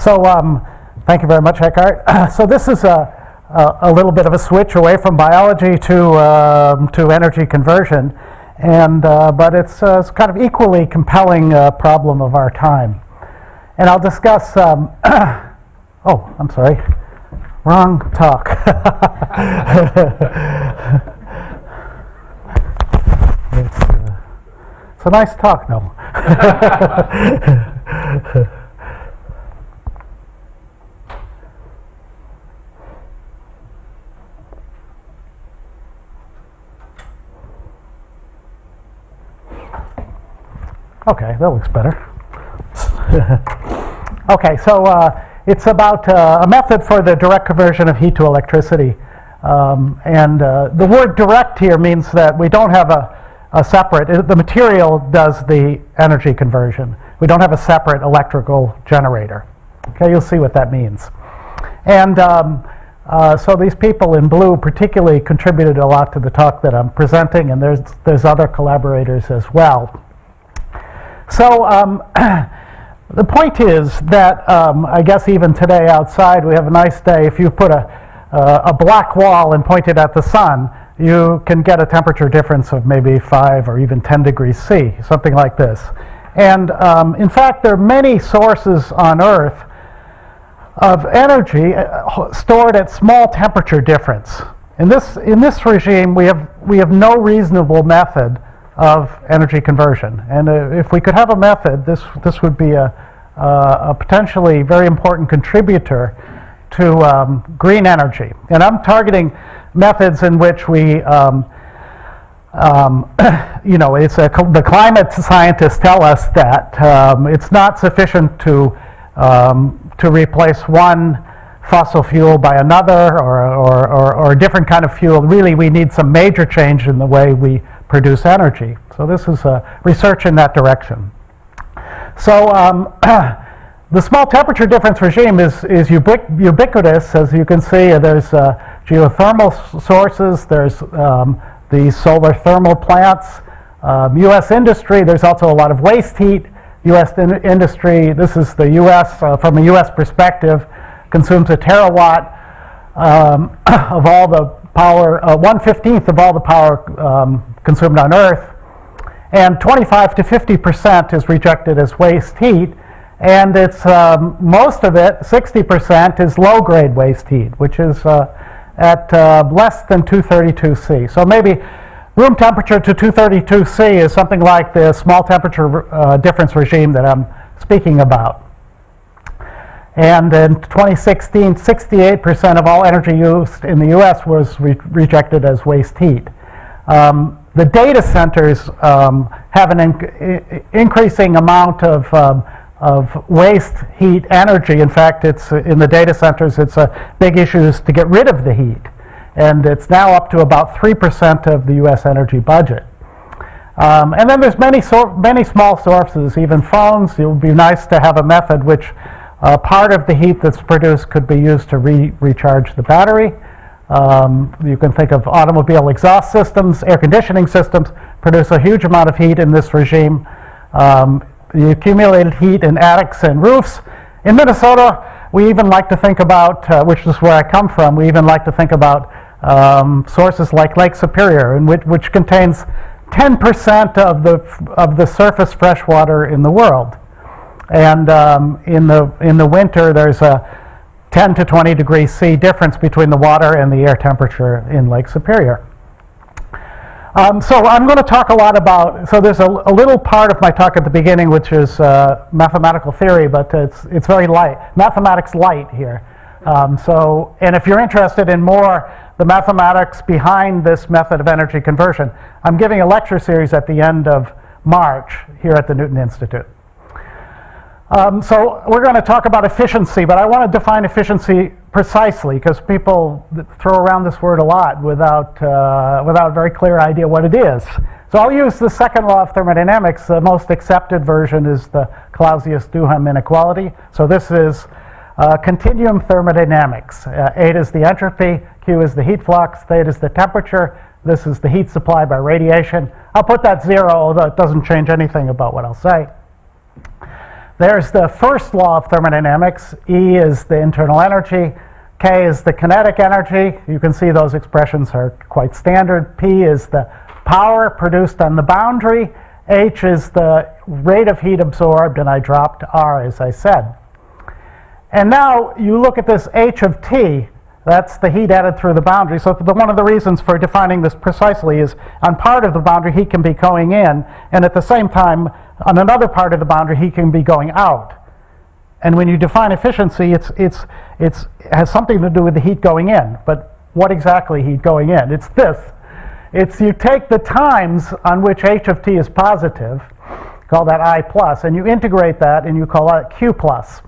So thank you very much, Eckhart. So this is a little bit of a switch away from biology to energy conversion, and but it's kind of equally compelling problem of our time. And I'll discuss. Oh, I'm sorry, wrong talk. It's a nice talk, though. Okay, that looks better. Okay, so it's about a method for the direct conversion of heat to electricity. The word direct here means that we don't have a separate, the material does the energy conversion. We don't have a separate electrical generator. Okay, you'll see what that means. And so these people in blue particularly contributed a lot to the talk that I'm presenting, and there's other collaborators as well. So the point is that I guess even today outside we have a nice day. If you put a black wall and point it at the sun, you can get a temperature difference of maybe 5 or even 10 degrees C, something like this. And in fact, there are many sources on Earth of energy stored at small temperature difference. In this regime, we have no reasonable method of energy conversion, and if we could have a method, this would be a potentially very important contributor to green energy. And I'm targeting methods in which we, the climate scientists tell us that it's not sufficient to replace one fossil fuel by another or a different kind of fuel. Really, we need some major change in the way we produce energy. So this is research in that direction. So the small temperature difference regime is ubiquitous. As you can see, there's geothermal sources, there's these solar thermal plants, U.S. industry, there's also a lot of waste heat. U.S. industry, this is the U.S., from a U.S. perspective, consumes a terawatt of all the power, 1/15 of all the power consumed on Earth, and 25 to 50% is rejected as waste heat, and it's most of it, 60%, is low-grade waste heat, which is at less than 232 C. So maybe room temperature to 232 C is something like the small temperature difference regime that I'm speaking about. And in 2016, 68% of all energy used in the U.S. was rejected as waste heat. The data centers have an increasing amount of waste heat energy. In fact, it's in the data centers, it's a big issue is to get rid of the heat. And it's now up to about 3% of the U.S. energy budget. And then there's many small sources, even phones. It would be nice to have a method which part of the heat that's produced could be used to recharge the battery. You can think of automobile exhaust systems, air conditioning systems produce a huge amount of heat in this regime. The accumulated heat in attics and roofs. In Minnesota, we even like to think about, which is where I come from, we even like to think about sources like Lake Superior, which contains 10% of the surface fresh water in the world. And in the winter, there's a 10 to 20 degrees C difference between the water and the air temperature in Lake Superior. So I'm going to talk a lot about, so there's a little part of my talk at the beginning which is mathematical theory, but it's very light, mathematics light here. And if you're interested in more the mathematics behind this method of energy conversion, I'm giving a lecture series at the end of March here at the Newton Institute. So we're going to talk about efficiency, but I want to define efficiency precisely because people throw around this word a lot without a very clear idea what it is. So I'll use the second law of thermodynamics. The most accepted version is the Clausius-Duhem inequality. So this is continuum thermodynamics. Eta is the entropy, Q is the heat flux, theta is the temperature, this is the heat supply by radiation. I'll put that 0, although it doesn't change anything about what I'll say. There's the first law of thermodynamics. E is the internal energy. K is the kinetic energy. You can see those expressions are quite standard. P is the power produced on the boundary. H is the rate of heat absorbed, and I dropped R, as I said. And now you look at this H of T. That's the heat added through the boundary. So one of the reasons for defining this precisely is on part of the boundary heat can be going in, and at the same time on another part of the boundary heat can be going out. And when you define efficiency, it has something to do with the heat going in. But what exactly heat going in? It's this. It's you take the times on which H of T is positive, call that I plus, and you integrate that and you call that Q plus.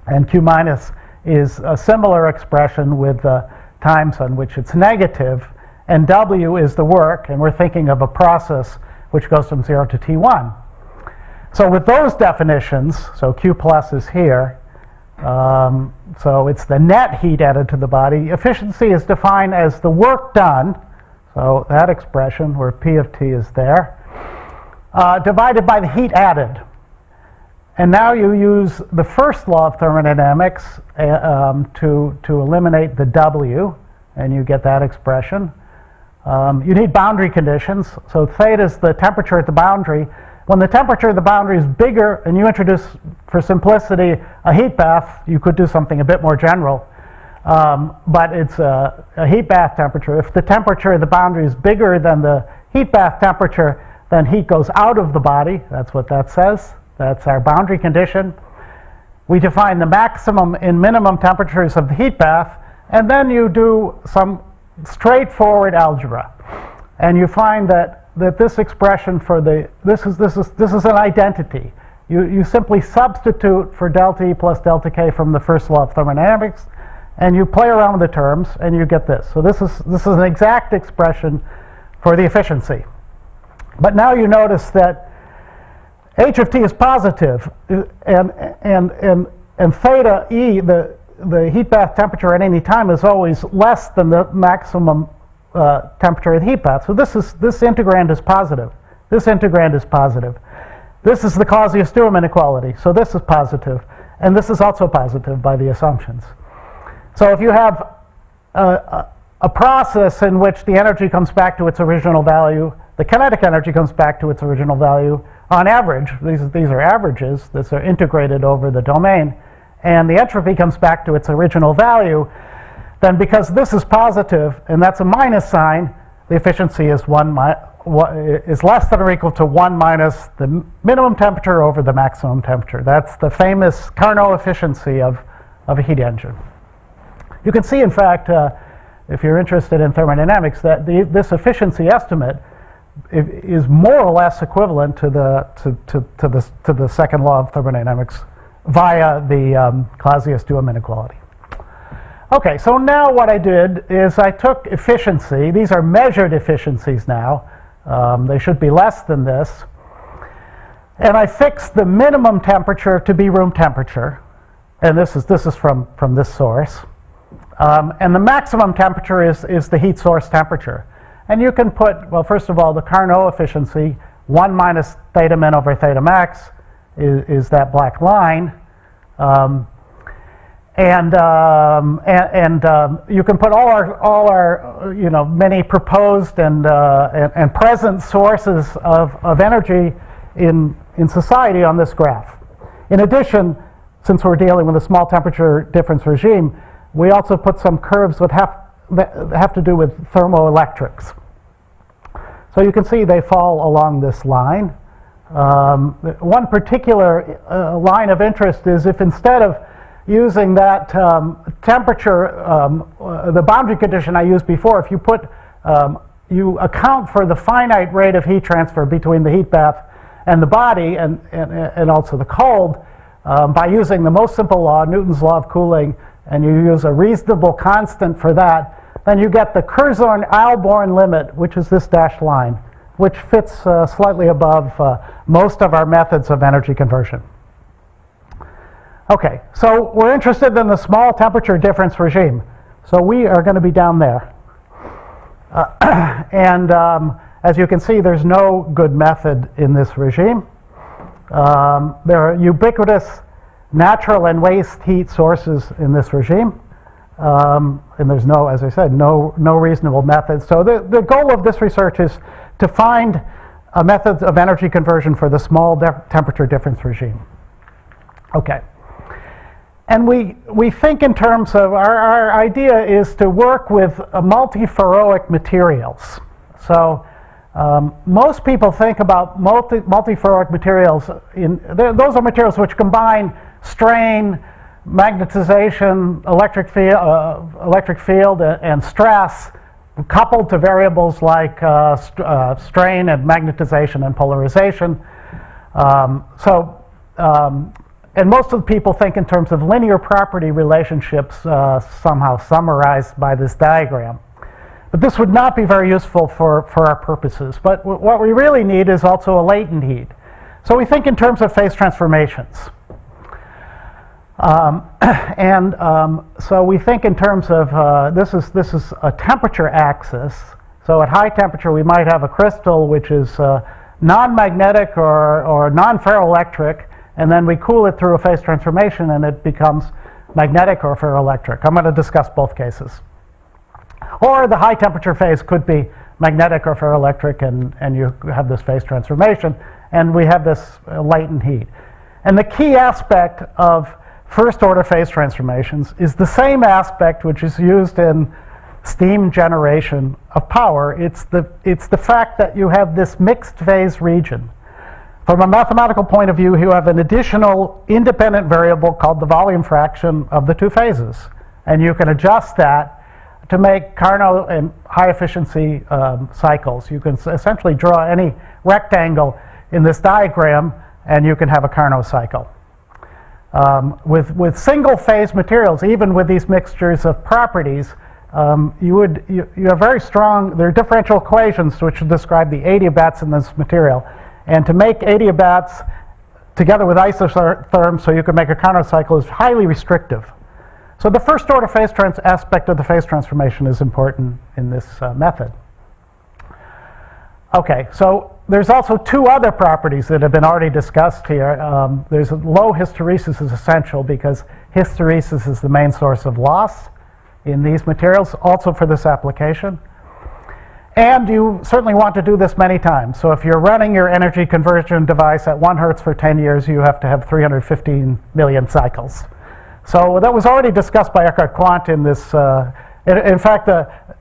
And Q minus is a similar expression with the times on which it's negative, and W is the work, and we're thinking of a process which goes from 0 to T1. So with those definitions, so Q plus is here, so it's the net heat added to the body. Efficiency is defined as the work done, so that expression where P of T is there, divided by the heat added. And now you use the first law of thermodynamics to eliminate the W, and you get that expression. You need boundary conditions, so theta is the temperature at the boundary. When the temperature of the boundary is bigger, and you introduce, for simplicity, a heat bath, you could do something a bit more general, but it's a heat bath temperature. If the temperature of the boundary is bigger than the heat bath temperature, then heat goes out of the body. That's what that says. That's our boundary condition. We define the maximum and minimum temperatures of the heat bath, and then you do some straightforward algebra, and you find that this expression for this is an identity. You simply substitute for delta E plus delta K from the first law of thermodynamics, and you play around with the terms, and you get this. So this is an exact expression for the efficiency. But now you notice that H of T is positive, and theta E, the heat bath temperature at any time, is always less than the maximum temperature of the heat bath. So this integrand is positive. This integrand is positive. This is the Clausius-Duhem inequality. So this is positive, and this is also positive by the assumptions. So if you have a process in which the energy comes back to its original value, the kinetic energy comes back to its original value, on average, these are averages, these are integrated over the domain, and the entropy comes back to its original value, then because this is positive, and that's a minus sign, the efficiency is less than or equal to 1 minus the minimum temperature over the maximum temperature. That's the famous Carnot efficiency of a heat engine. You can see, in fact, if you're interested in thermodynamics, that this efficiency estimate is more or less equivalent to the second law of thermodynamics via the Clausius-Duhem inequality. Okay, so now what I did is I took efficiency. Is are measured efficiencies now. They should be less than this. And I fixed the minimum temperature to be room temperature. And this is from this source. And the maximum temperature is the heat source temperature. And you can put, well, first of all, the Carnot efficiency, 1 minus theta min over theta max is that black line. And you can put all our many proposed and present sources of energy in society on this graph. In addition, since we're dealing with a small temperature difference regime, we also put some curves that have to do with thermoelectrics. So you can see they fall along this line. One particular line of interest is if instead of using that temperature, the boundary condition I used before, if you put, you account for the finite rate of heat transfer between the heat bath and the body and also the cold by using the most simple law, Newton's law of cooling, and you use a reasonable constant for that, then you get the Curzon-Alborn limit, which is this dashed line, which fits slightly above most of our methods of energy conversion. Okay, so we're interested in the small temperature difference regime. So we are going to be down there. And as you can see, there's no good method in this regime. There are ubiquitous natural and waste heat sources in this regime. And there's no, as I said, no reasonable method. So the goal of this research is to find a method of energy conversion for the small temperature difference regime. Okay. And we think in terms of, our idea is to work with multiferroic materials. So most people think about multiferroic materials, those are materials which combine strain, magnetization, electric field, and stress, coupled to variables like strain and magnetization and polarization. And most of the people think in terms of linear property relationships somehow summarized by this diagram. But this would not be very useful for our purposes. But what we really need is also a latent heat. So we think in terms of phase transformations. So we think in terms of, this is a temperature axis. So at high temperature we might have a crystal which is non-magnetic or non-ferroelectric, and then we cool it through a phase transformation and it becomes magnetic or ferroelectric. I'm going to discuss both cases. Or the high temperature phase could be magnetic or ferroelectric, and you have this phase transformation, and we have this latent heat. And the key aspect of first order phase transformations is the same aspect which is used in steam generation of power. It's the fact that you have this mixed phase region. From a mathematical point of view, you have an additional independent variable called the volume fraction of the two phases. And you can adjust that to make Carnot and high efficiency cycles. You can essentially draw any rectangle in this diagram and you can have a Carnot cycle. With single phase materials, even with these mixtures of properties, you have very strong, there are differential equations which describe the adiabats in this material. And to make adiabats together with isotherms so you can make a Carnot cycle is highly restrictive. So the first order phase aspect of the phase transformation is important in this method. Okay, so there's also two other properties that have been already discussed here. There's low hysteresis is essential because hysteresis is the main source of loss in these materials, also for this application. And you certainly want to do this many times. So if you're running your energy conversion device at 1 Hertz for 10 years, you have to have 315 million cycles. So that was already discussed by Eckhart Quandt in this. In fact,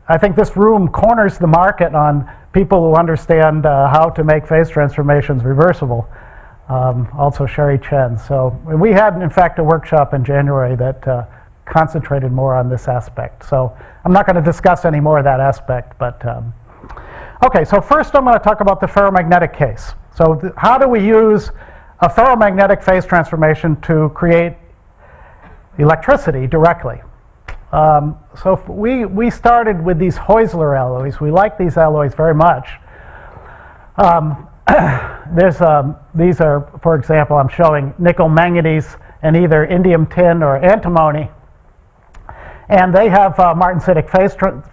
I think this room corners the market on people who understand how to make phase transformations reversible. Also Sherry Chen. So we had, in fact, a workshop in January that concentrated more on this aspect. So I'm not going to discuss any more of that aspect, but okay, so first I'm going to talk about the ferromagnetic case. So how do we use a ferromagnetic phase transformation to create electricity directly? So we started with these Heusler alloys. We like these alloys very much. These are, for example, I'm showing nickel manganese and either indium tin or antimony. And they have martensitic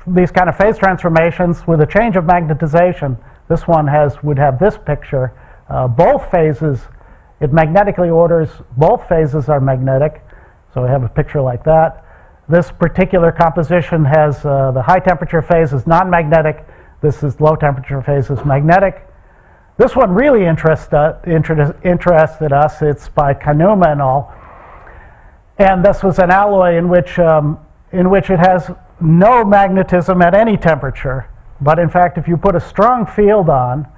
these kind of phase transformations with a change of magnetization. This one would have this picture. Both phases, it magnetically orders, both phases are magnetic. So we have a picture like that. This particular composition has the high temperature phase is non-magnetic. This is low temperature phase is magnetic. This one really interested us. It's by Kanuma and all. And this was an alloy in which it has no magnetism at any temperature. But in fact, if you put a strong field on,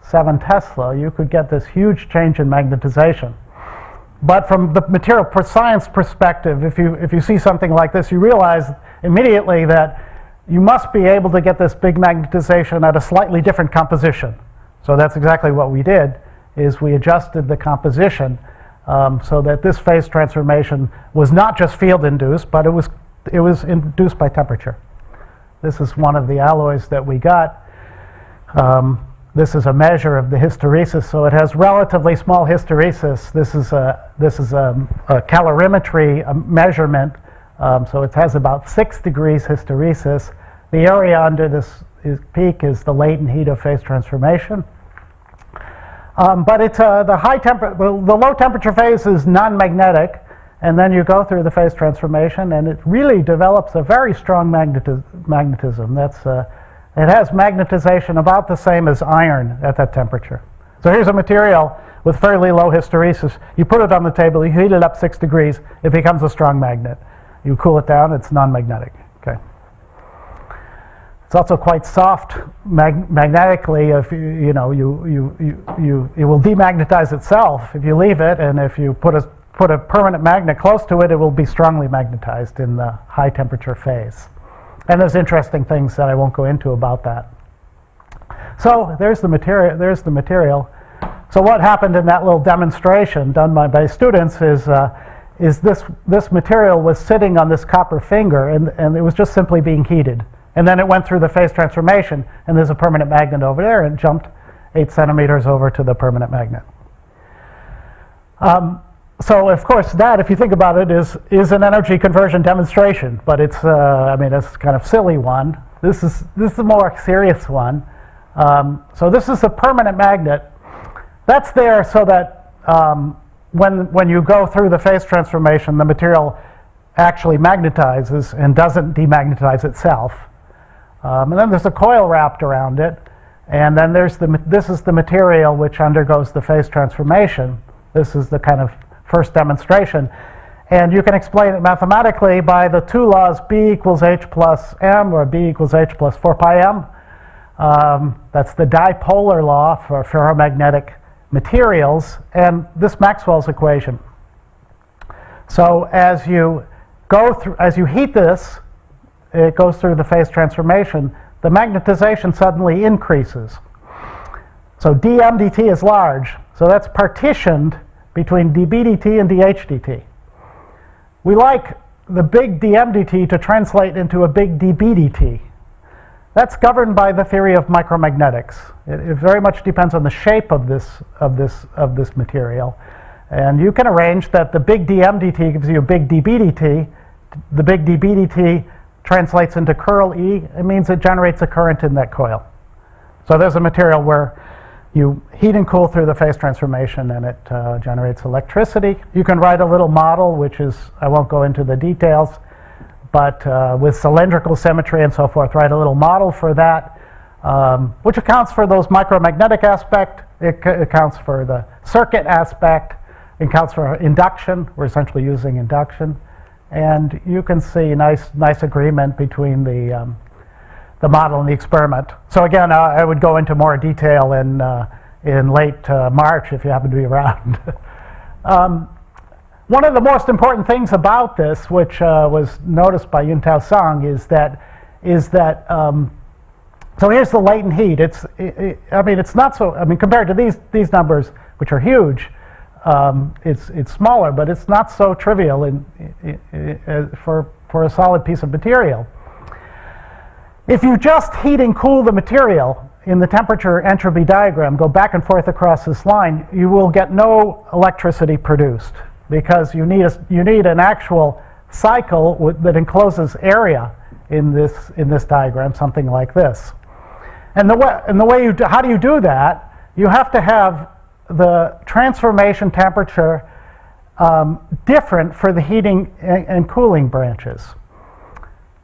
7 Tesla, you could get this huge change in magnetization. But from the material science perspective, if you see something like this, you realize immediately that you must be able to get this big magnetization at a slightly different composition. So that's exactly what we did, is we adjusted the composition so that this phase transformation was not just field induced, but it was induced by temperature. This is one of the alloys that we got. This is a measure of the hysteresis, so it has relatively small hysteresis. This is a calorimetry measurement, so it has about 6 degrees hysteresis. The area under this peak is the latent heat of phase transformation. But it's the low temperature phase is non-magnetic, and then you go through the phase transformation, and it really develops a very strong magnetism. It has magnetization about the same as iron at that temperature. So here's a material with fairly low hysteresis. You put it on the table, you heat it up 6 degrees, it becomes a strong magnet. You cool it down, it's non-magnetic. Okay. It's also quite soft magnetically. If it will demagnetize itself if you leave it, and if you put a permanent magnet close to it, it will be strongly magnetized in the high temperature phase. And there's interesting things that I won't go into about that. So there's the material. So what happened in that little demonstration done by students is this material was sitting on this copper finger, and it was just simply being heated. And then it went through the phase transformation, and there's a permanent magnet over there, and jumped 8 centimeters over to the permanent magnet. So of course that, if you think about it, is an energy conversion demonstration, but it's it's kind of silly one. This is a more serious one. So this is a permanent magnet. That's there so that when you go through the phase transformation, the material actually magnetizes and doesn't demagnetize itself. And then there's a coil wrapped around it, and then this is the material which undergoes the phase transformation. This is the kind of first demonstration. And you can explain it mathematically by the 2 laws, B equals H plus M, or B equals H plus 4 pi M. That's the dipolar law for ferromagnetic materials, and this Maxwell's equation. So as you heat this, it goes through the phase transformation, the magnetization suddenly increases. So dm dt is large, so that's partitioned between dB dt and dH dt. We like the big dm dt to translate into a big dB dt. That's governed by the theory of micromagnetics. It very much depends on the shape of this material. And you can arrange that the big dm dt gives you a big dB dt. The big dB dt translates into curl E. It means it generates a current in that coil. So there's a material where you heat and cool through the phase transformation, and it generates electricity. You can write a little model, which is, I won't go into the details, but with cylindrical symmetry and so forth, write a little model for that, which accounts for those micromagnetic aspect. It accounts for the circuit aspect. It accounts for induction. We're essentially using induction. And you can see nice agreement between the model and the experiment. So again, I would go into more detail in late March if you happen to be around. One of the most important things about this, which was noticed by Yuntao Song, is that so here's the latent heat. It's not so. Compared to these numbers, which are huge, it's smaller, but it's not so trivial for a solid piece of material. If you just heat and cool the material in the temperature entropy diagram, go back and forth across this line, you will get no electricity produced, because you need an actual cycle that encloses area in this diagram, something like this. And how do you do that? You have to have the transformation temperature different for the heating and cooling branches.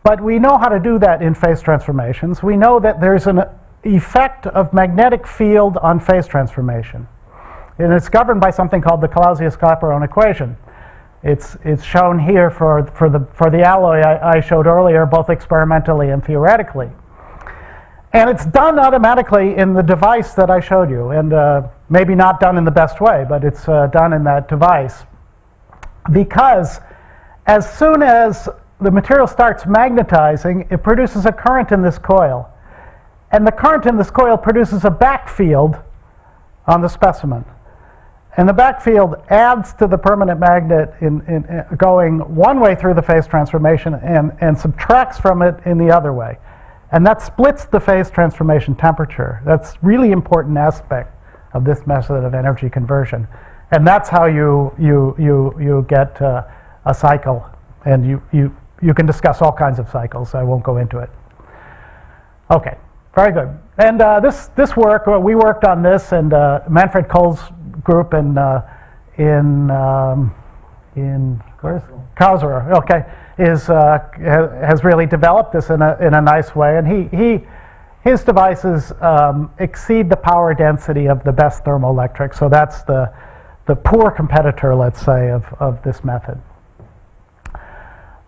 But we know how to do that in phase transformations. We know that there's an effect of magnetic field on phase transformation. And it's governed by something called the Clausius-Clapeyron equation. It's shown here for the alloy I showed earlier, both experimentally and theoretically. And it's done automatically in the device that I showed you, and maybe not done in the best way, but it's done in that device. Because as soon as the material starts magnetizing, it produces a current in this coil. And the current in this coil produces a back field on the specimen. And the back field adds to the permanent magnet in going one way through the phase transformation and subtracts from it in the other way. And that splits the phase transformation temperature. That's really important aspect of this method of energy conversion. And that's how you get a cycle. And you can discuss all kinds of cycles. I won't go into it. Okay, very good. And this work, we worked on this, and Manfred Kohl's group in where's Karlsruhe? Okay, has really developed this in a nice way, and his devices exceed the power density of the best thermoelectric. So that's the poor competitor, let's say, of this method.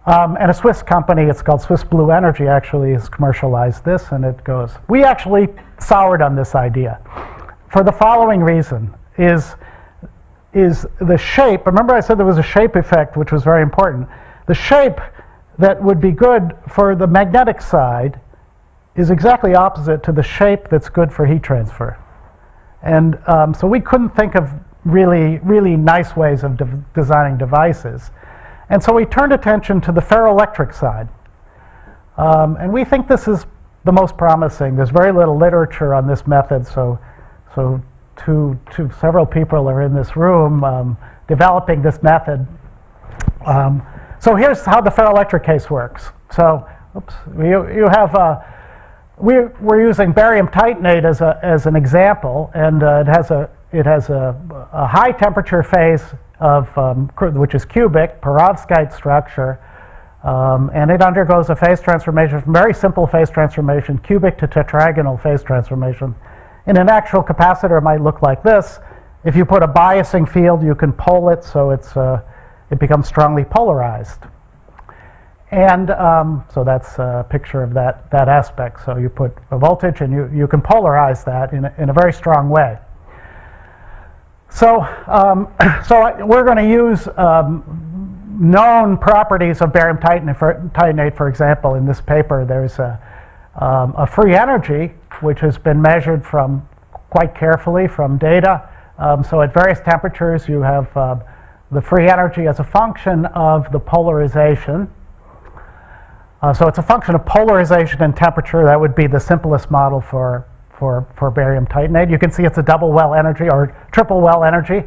And a Swiss company, it's called Swiss Blue Energy, actually has commercialized this, and it goes. We actually soured on this idea for the following reason: is the shape. Remember I said there was a shape effect, which was very important. The shape that would be good for the magnetic side is exactly opposite to the shape that's good for heat transfer. And so we couldn't think of really nice ways of designing devices. And so we turned attention to the ferroelectric side. And we think this is the most promising. There's very little literature on this method, so several people are in this room developing this method. So here's how the ferroelectric case works. So, oops, you have we're using barium titanate as an example, and it has a high temperature phase of which is cubic, perovskite structure, and it undergoes a phase transformation from very simple phase transformation, cubic to tetragonal phase transformation. In an actual capacitor, it might look like this. If you put a biasing field, you can pole it so it becomes strongly polarized. And so that's a picture of that aspect. So you put a voltage, and you can polarize that in a very strong way. So we're going to use known properties of barium titanate, for example. In this paper, there's a free energy, which has been measured quite carefully from data. So at various temperatures, you have the free energy as a function of the polarization. So it's a function of polarization and temperature. That would be the simplest model for barium titanate. You can see it's a double well energy or triple well energy.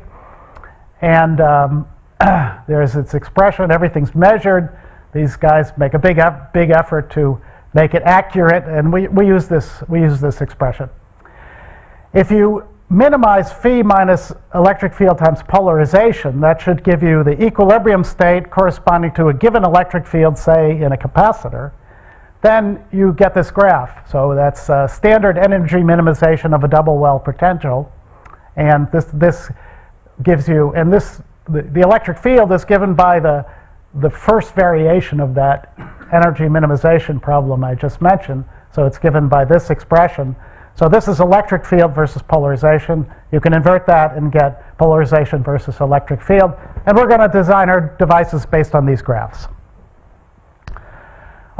And there's its expression. Everything's measured. These guys make a big effort to make it accurate, and we use this expression. If you minimize phi minus electric field times polarization, that should give you the equilibrium state corresponding to a given electric field, say in a capacitor. Then you get this graph. So that's standard energy minimization of a double well potential, and this gives you, and the electric field is given by the first variation of that energy minimization problem I just mentioned. So it's given by this expression. So this is electric field versus polarization. You can invert that and get polarization versus electric field. And we're going to design our devices based on these graphs.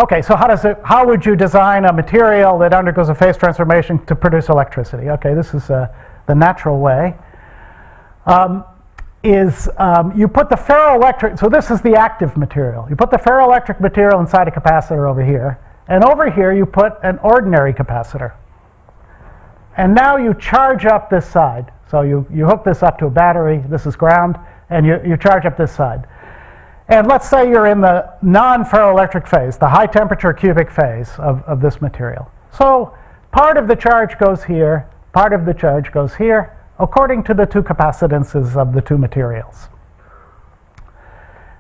Okay, so how would you design a material that undergoes a phase transformation to produce electricity? Okay, this is the natural way. You put the ferroelectric, so this is the active material. You put the ferroelectric material inside a capacitor over here, and over here you put an ordinary capacitor. And now you charge up this side. So you hook this up to a battery, this is ground, and you charge up this side. And let's say you're in the non-ferroelectric phase, the high temperature cubic phase of this material. So part of the charge goes here, part of the charge goes here, according to the two capacitances of the two materials.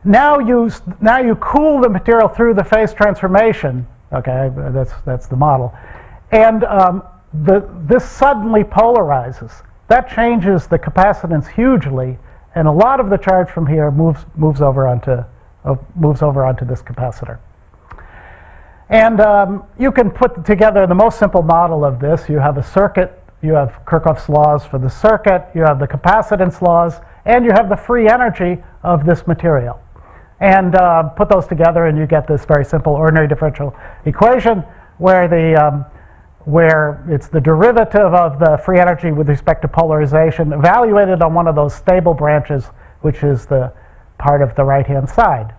Now you cool the material through the phase transformation. Okay, that's the model. And this suddenly polarizes. That changes the capacitance hugely, and a lot of the charge from here moves over onto this capacitor. And you can put together the most simple model of this. You have a circuit. You have Kirchhoff's laws for the circuit. You have the capacitance laws, and you have the free energy of this material. And put those together, and you get this very simple ordinary differential equation where it's the derivative of the free energy with respect to polarization evaluated on one of those stable branches, which is the part of the right-hand side.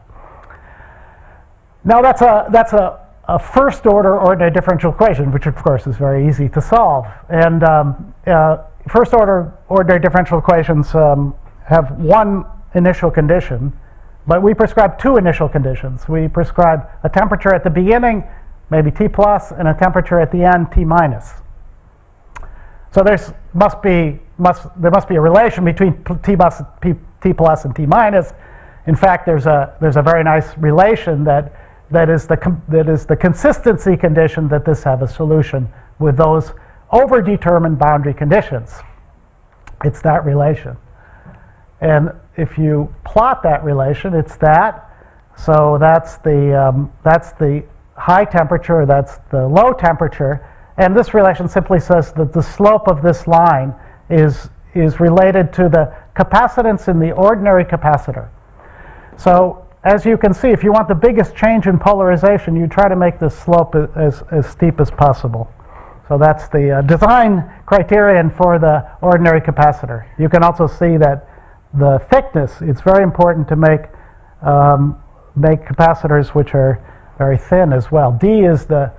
Now that's a first order ordinary differential equation, which of course is very easy to solve. And first order ordinary differential equations have one initial condition, but we prescribe two initial conditions. We prescribe a temperature at the beginning, maybe T plus, and a temperature at the end, T minus. So there must be a relation between T plus and T minus. In fact, there's a very nice relation that is the consistency condition that this have a solution with those overdetermined boundary conditions. It's that relation. And if you plot that relation, it's that. So that's the high temperature, that's the low temperature. And this relation simply says that the slope of this line is related to the capacitance in the ordinary capacitor. So as you can see, if you want the biggest change in polarization, you try to make the slope as steep as possible. So that's the design criterion for the ordinary capacitor. You can also see that the thickness, it's very important to make capacitors which are very thin as well. D is the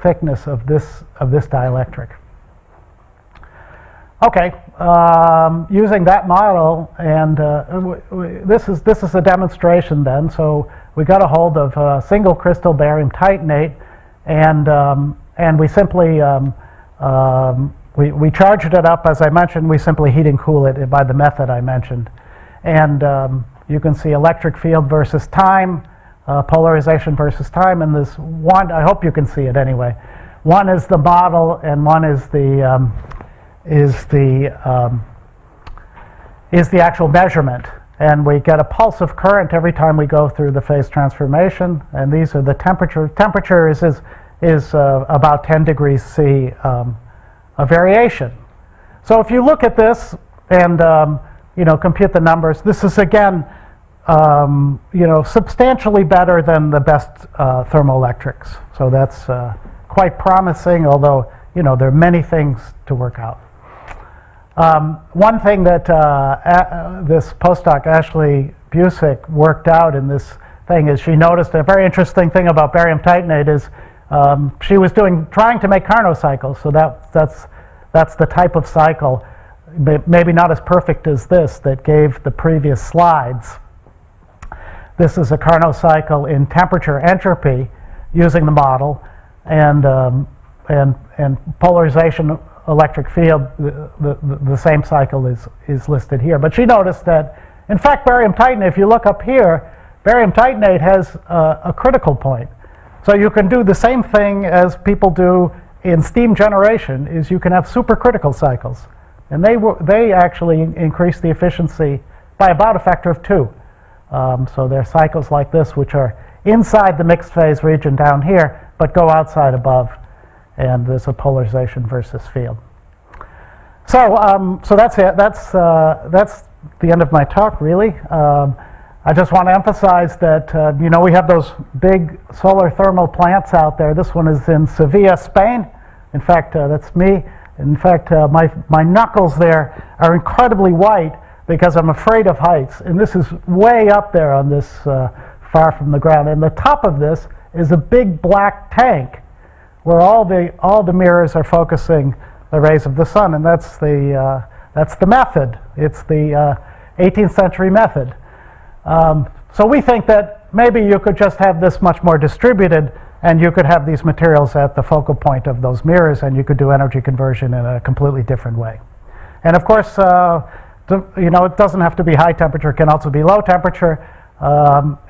thickness of this dielectric. Okay, using that model, and this is a demonstration then. So we got a hold of a single crystal barium titanate, and we simply we charged it up, as I mentioned. We simply heat and cool it by the method I mentioned, and you can see electric field versus time, polarization versus time, and this one, I hope you can see it anyway. One is the model, and one is the actual measurement. And we get a pulse of current every time we go through the phase transformation. And these are the temperature. Temperature is about 10 degrees C a variation. So if you look at this and compute the numbers, this is again substantially better than the best thermoelectrics. So that's quite promising, although there are many things to work out. One thing that this postdoc, Ashley Busick, worked out in this thing is she noticed a very interesting thing about barium titanate is she was trying to make Carnot cycles, so that's the type of cycle, maybe not as perfect as this, that gave the previous slides. This is a Carnot cycle in temperature entropy using the model, and polarization electric field, the same cycle is listed here. But she noticed that, in fact, barium titanate, if you look up here, barium titanate has a critical point. So you can do the same thing as people do in steam generation, is you can have supercritical cycles. And they actually increase the efficiency by about a factor of 2. So there are cycles like this which are inside the mixed phase region down here, but go outside above. And there's a polarization versus field. So that's it. That's the end of my talk, really. I just want to emphasize that we have those big solar thermal plants out there. This one is in Sevilla, Spain. In fact, that's me. In fact, my knuckles there are incredibly white because I'm afraid of heights. And this is way up there on this far from the ground. And the top of this is a big black tank, where all the mirrors are focusing the rays of the sun, and that's the method. It's the 18th century method. So we think that maybe you could just have this much more distributed, and you could have these materials at the focal point of those mirrors, and you could do energy conversion in a completely different way. And of course, it doesn't have to be high temperature; it can also be low temperature.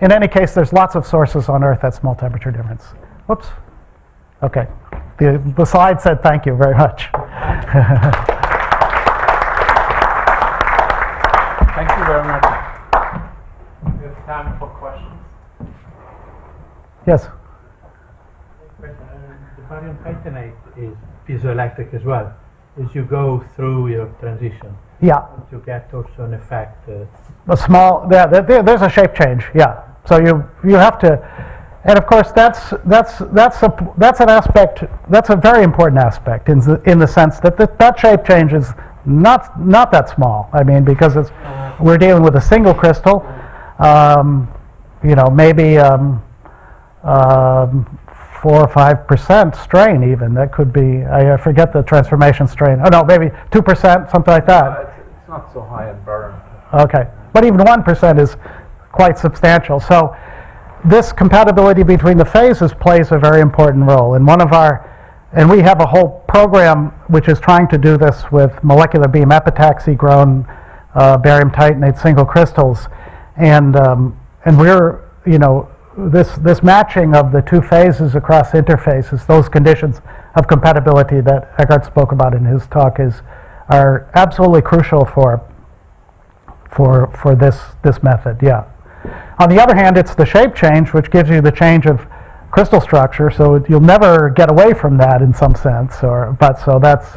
In any case, there's lots of sources on Earth at small temperature difference. Whoops. Okay, the slide said thank you very much. Thank you very much. We have time for questions. Yes? The barium titanate is piezoelectric as well. As you go through your transition, Yeah. you get also an effect. A small, there's a shape change, yeah. So you have to. And of course, that's an aspect. That's a very important aspect in the sense that that shape change is not that small. I mean, because we're dealing with a single crystal. Maybe 4 or 5% strain even. That could be. I forget the transformation strain. Oh no, maybe 2%, something like that. It's not so high in barium. Okay, but even 1% is quite substantial. So this compatibility between the phases plays a very important role. And we have a whole program. which is trying to do this with molecular beam epitaxy grown barium titanate single crystals, and we're, this matching of the two phases across interfaces, those conditions of compatibility that Eckhart spoke about in his talk, are absolutely crucial for this method. Yeah. On the other hand, it's the shape change which gives you the change of crystal structure, so you'll never get away from that in some sense. So that's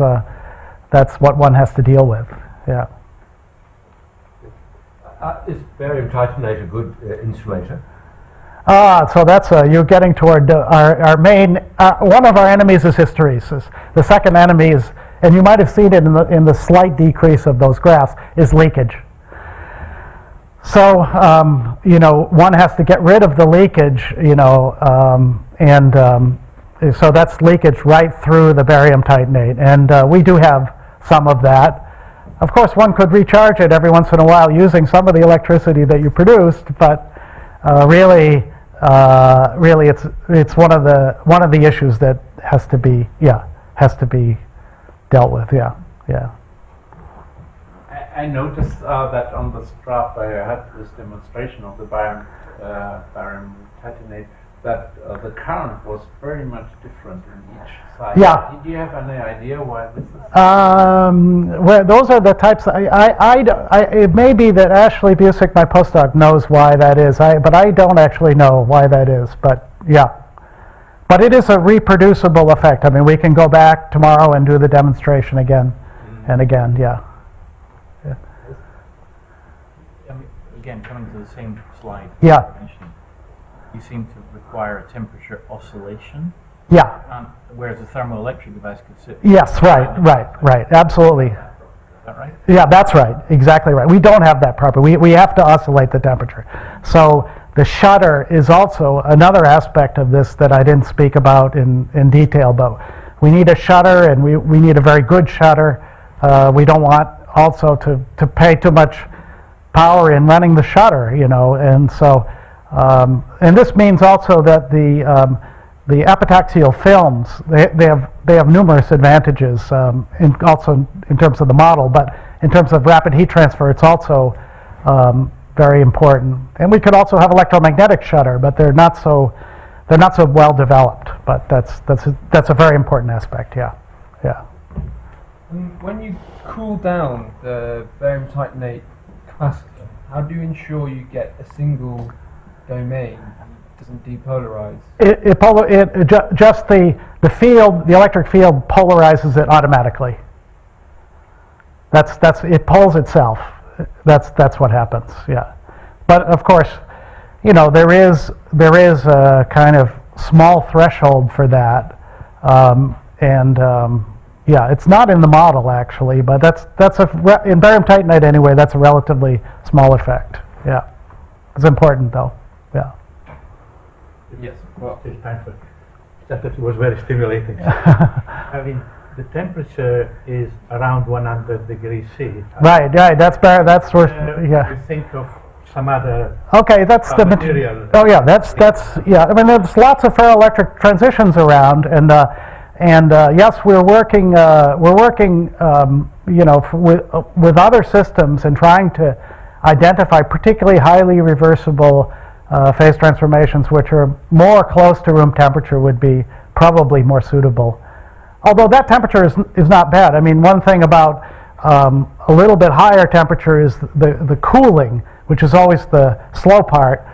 what one has to deal with. Yeah. Is barium titanate a good insulator? So that's you're getting toward our main. One of our enemies is hysteresis. The second enemy is, and you might have seen it in the slight decrease of those graphs, is leakage. So one has to get rid of the leakage, so that's leakage right through the barium titanate, and we do have some of that. Of course, one could recharge it every once in a while using some of the electricity that you produced, but really, it's one of the issues that has to be dealt with. Yeah. I noticed that on this graph I had this demonstration of the barium titanate, that the current was very much different in each side. Yeah. Do you have any idea why this is? Well, those are the types. It may be that Ashley Busick, my postdoc, knows why that is. But I don't actually know why that is. But yeah. But it is a reproducible effect. I mean, we can go back tomorrow and do the demonstration again and again. Yeah. Again, coming to the same slide. Yeah. You seem to require a temperature oscillation, Yeah. whereas a thermoelectric device could sit. Yes. Right. Absolutely. Is that right? Yeah, that's right. Exactly right. We don't have that proper. We have to oscillate the temperature. So the shutter is also another aspect of this that I didn't speak about in detail, but we need a shutter, and we need a very good shutter. We don't want also to pay too much power in running the shutter, and so and this means also that the epitaxial films, they have numerous advantages, also in terms of the model, but in terms of rapid heat transfer, it's also very important. And we could also have electromagnetic shutter, but they're not so well developed. But that's a very important aspect. Yeah. When you cool down the barium titanate capacitor, how do you ensure you get a single domain that doesn't depolarize? Just the field, the electric field polarizes it automatically. It pulls itself. That's what happens. Yeah, but of course, there is a kind of small threshold for that, yeah, it's not in the model actually, but in barium titanate anyway. That's a relatively small effect. Yeah, it's important though. Yeah. Yes. Well, it's time for that. It was very stimulating. I mean, the temperature is around 100 degrees C. Right. That's where. Yeah. You think of some other. Okay, that's the material. Oh yeah, that's yeah. I mean, there's lots of ferroelectric transitions around, and yes, we're working with other systems and trying to identify particularly highly reversible phase transformations, which are more close to room temperature, would be probably more suitable. Although that temperature is not bad. I mean, one thing about a little bit higher temperature is the cooling, which is always the slow part,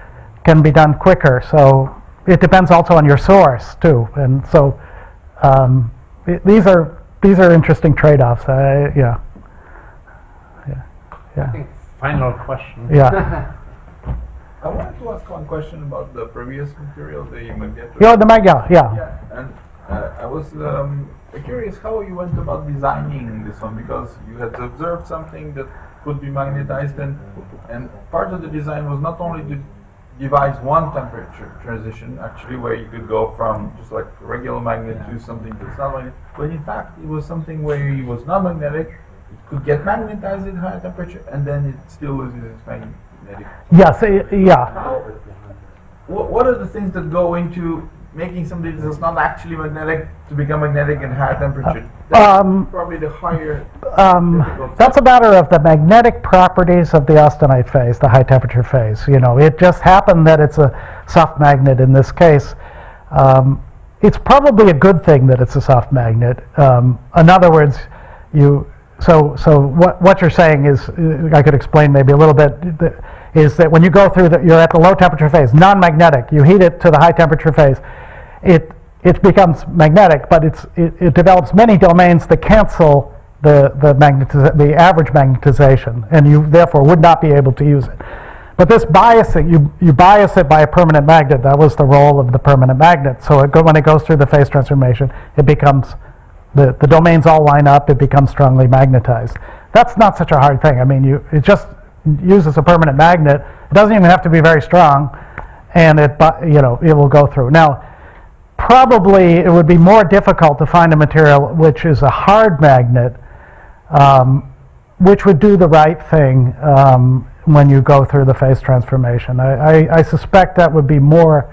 can be done quicker. So it depends also on your source too, and so these are interesting trade-offs. Yeah. I think final question. Yeah. I wanted to ask one question about the previous material, the magnetic. Yeah, yeah. Yeah, and I was curious how you went about designing this one, because you had observed something that could be magnetized, and part of the design was not only to devise one temperature transition, actually, where you could go from just like a regular magnet to something that's not magnetic, but in fact it was something where it was not magnetic, it could get magnetized at higher temperature, and then it still loses its magnetic. Yes, yeah. What are the things that go into making something that's not actually magnetic to become magnetic at higher temperature. That's probably the higher. That's a matter of the magnetic properties of the austenite phase, the high temperature phase. You know, it just happened that it's a soft magnet in this case. It's probably a good thing that it's a soft magnet. In other words, so what you're saying is, I could explain maybe a little bit, is that when you go through you're at the low temperature phase, non-magnetic, you heat it to the high temperature phase, it becomes magnetic, but it develops many domains that cancel the average magnetization, and you therefore would not be able to use it. But this biasing, you bias it by a permanent magnet. That was the role of the permanent magnet. So when it goes through the phase transformation, it becomes, the domains all line up, it becomes strongly magnetized. That's not such a hard thing. I mean, it just uses a permanent magnet. It doesn't even have to be very strong, and it will go through. Now, probably it would be more difficult to find a material which is a hard magnet, which would do the right thing when you go through the phase transformation. I suspect that would be more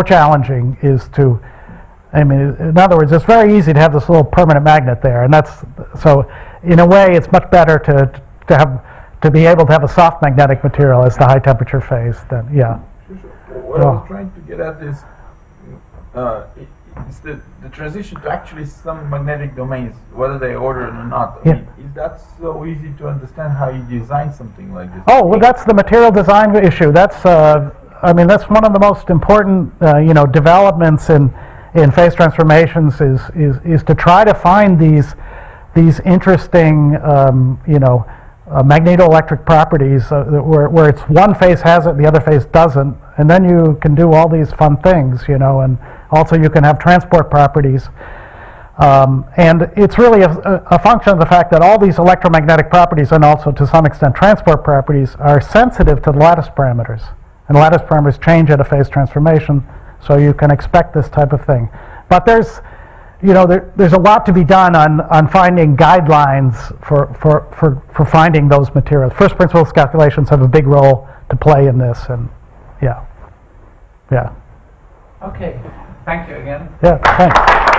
challenging. In other words, it's very easy to have this little permanent magnet there, and so in a way it's much better to be able to have a soft magnetic material as the high temperature phase. Then, yeah. What I was trying to get at is the transition to actually some magnetic domains, whether they ordered or not. I mean, is that so easy to understand how you design something like this? Oh, well, that's the material design issue. That's that's one of the most important developments in phase transformations is to try to find these interesting magnetoelectric properties where it's one phase has it, the other phase doesn't, and then you can do all these fun things, and also you can have transport properties. And it's really a function of the fact that all these electromagnetic properties, and also to some extent transport properties, are sensitive to the lattice parameters. And lattice parameters change at a phase transformation, so you can expect this type of thing. But there's a lot to be done on finding guidelines for finding those materials. First principles calculations have a big role to play in this, and yeah. Okay, thank you again. Yeah, thanks.